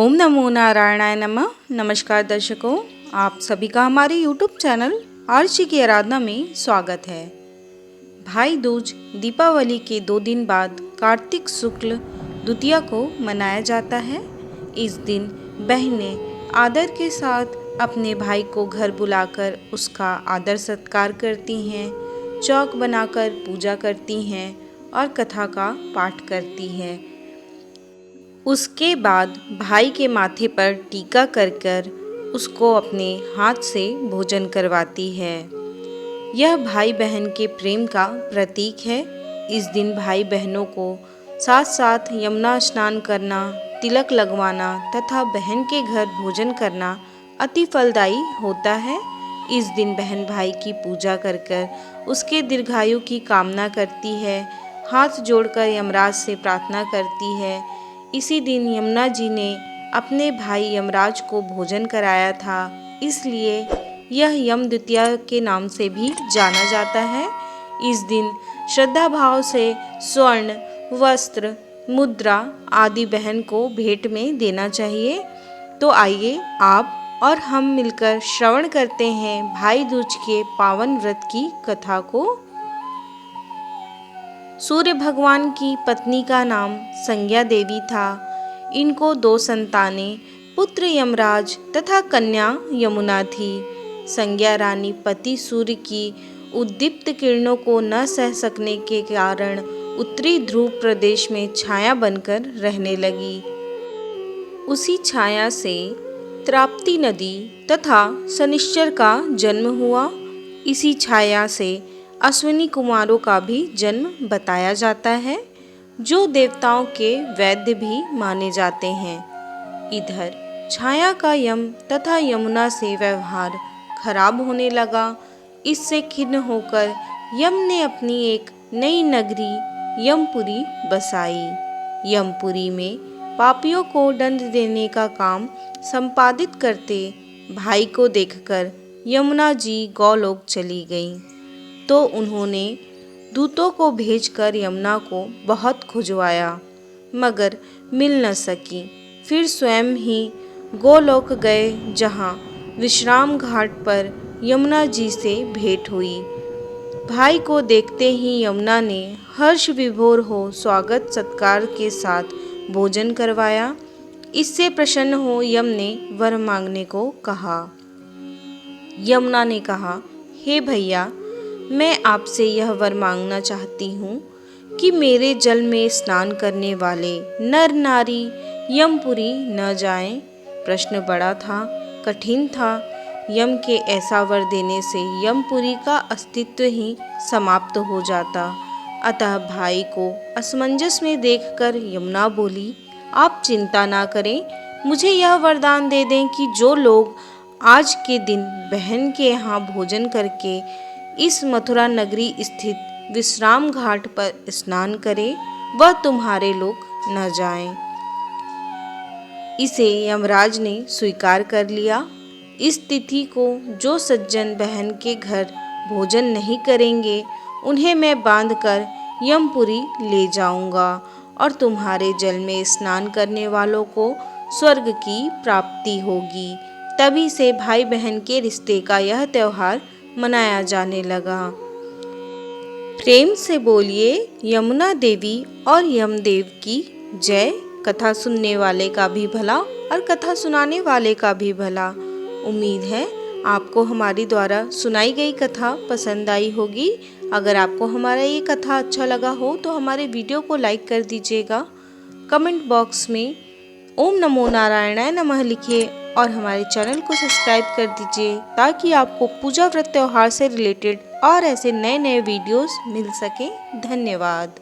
ओम नमो नारायणाय नमः। नमस्कार दर्शकों, आप सभी का हमारे यूट्यूब चैनल आरची की आराधना में स्वागत है। भाई दूज दीपावली के 2 दिन बाद कार्तिक शुक्ल द्वितीया को मनाया जाता है। इस दिन बहनें आदर के साथ अपने भाई को घर बुलाकर उसका आदर सत्कार करती हैं, चौक बनाकर पूजा करती हैं और कथा का पाठ करती हैं। उसके बाद भाई के माथे पर टीका कर उसको अपने हाथ से भोजन करवाती है। यह भाई बहन के प्रेम का प्रतीक है। इस दिन भाई बहनों को साथ साथ यमुना स्नान करना, तिलक लगवाना तथा बहन के घर भोजन करना अति फलदायी होता है। इस दिन बहन भाई की पूजा कर उसके दीर्घायु की कामना करती है, हाथ जोड़कर यमराज से प्रार्थना करती है। इसी दिन यमुना जी ने अपने भाई यमराज को भोजन कराया था, इसलिए यह यम द्वितीया के नाम से भी जाना जाता है। इस दिन श्रद्धा भाव से स्वर्ण, वस्त्र, मुद्रा आदि बहन को भेंट में देना चाहिए। तो आइए आप और हम मिलकर श्रवण करते हैं भाई दूज के पावन व्रत की कथा को। सूर्य भगवान की पत्नी का नाम संज्ञा देवी था। इनको 2 संतानें, पुत्र यमराज तथा कन्या यमुना थी। संज्ञा रानी पति सूर्य की उद्दीप्त किरणों को न सह सकने के कारण उत्तरी ध्रुव प्रदेश में छाया बनकर रहने लगी। उसी छाया से त्राप्ती नदी तथा शनिश्चर का जन्म हुआ। इसी छाया से अश्विनी कुमारों का भी जन्म बताया जाता है, जो देवताओं के वैद्य भी माने जाते हैं। इधर छाया का यम तथा यमुना से व्यवहार खराब होने लगा। इससे खिन्न होकर यम ने अपनी एक नई नगरी यमपुरी बसाई। यमपुरी में पापियों को दंड देने का काम संपादित करते भाई को देखकर यमुना जी गौलोक चली गईं। तो उन्होंने दूतों को भेजकर यमुना को बहुत खुजवाया, मगर मिल न सकी। फिर स्वयं ही गोलोक गए, जहाँ विश्राम घाट पर यमुना जी से भेंट हुई। भाई को देखते ही यमुना ने हर्ष विभोर हो स्वागत सत्कार के साथ भोजन करवाया। इससे प्रसन्न हो यम ने वर मांगने को कहा। यमुना ने कहा, हे भैया, मैं आपसे यह वर मांगना चाहती हूँ कि मेरे जल में स्नान करने वाले नर नारी यमपुरी न जाएं। प्रश्न बड़ा था, कठिन था। यम के ऐसा वर देने से यमपुरी का अस्तित्व ही समाप्त हो जाता। अतः भाई को असमंजस में देखकर यमुना बोली, आप चिंता ना करें, मुझे यह वरदान दे दें कि जो लोग आज के दिन बहन के यहाँ भोजन करके इस मथुरा नगरी स्थित विश्राम घाट पर स्नान करे, वह तुम्हारे लोक न जाएं। इसे यमराज ने स्वीकार कर लिया। इस तिथि को जो सज्जन बहन के घर भोजन नहीं करेंगे, उन्हें मैं बांधकर यमपुरी ले जाऊंगा और तुम्हारे जल में स्नान करने वालों को स्वर्ग की प्राप्ति होगी। तभी से भाई बहन के रिश्ते का यह त्योहार मनाया जाने लगा। प्रेम से बोलिए यमुना देवी और यमदेव की जय। कथा सुनने वाले का भी भला और कथा सुनाने वाले का भी भला। उम्मीद है आपको हमारी द्वारा सुनाई गई कथा पसंद आई होगी। अगर आपको हमारा ये कथा अच्छा लगा हो तो हमारे वीडियो को लाइक कर दीजिएगा। कमेंट बॉक्स में ओम नमो नारायणाय नमः लिखिए और हमारे चैनल को सब्सक्राइब कर दीजिए, ताकि आपको पूजा व्रत त्योहार से रिलेटेड और ऐसे नए नए वीडियोस मिल सकें। धन्यवाद।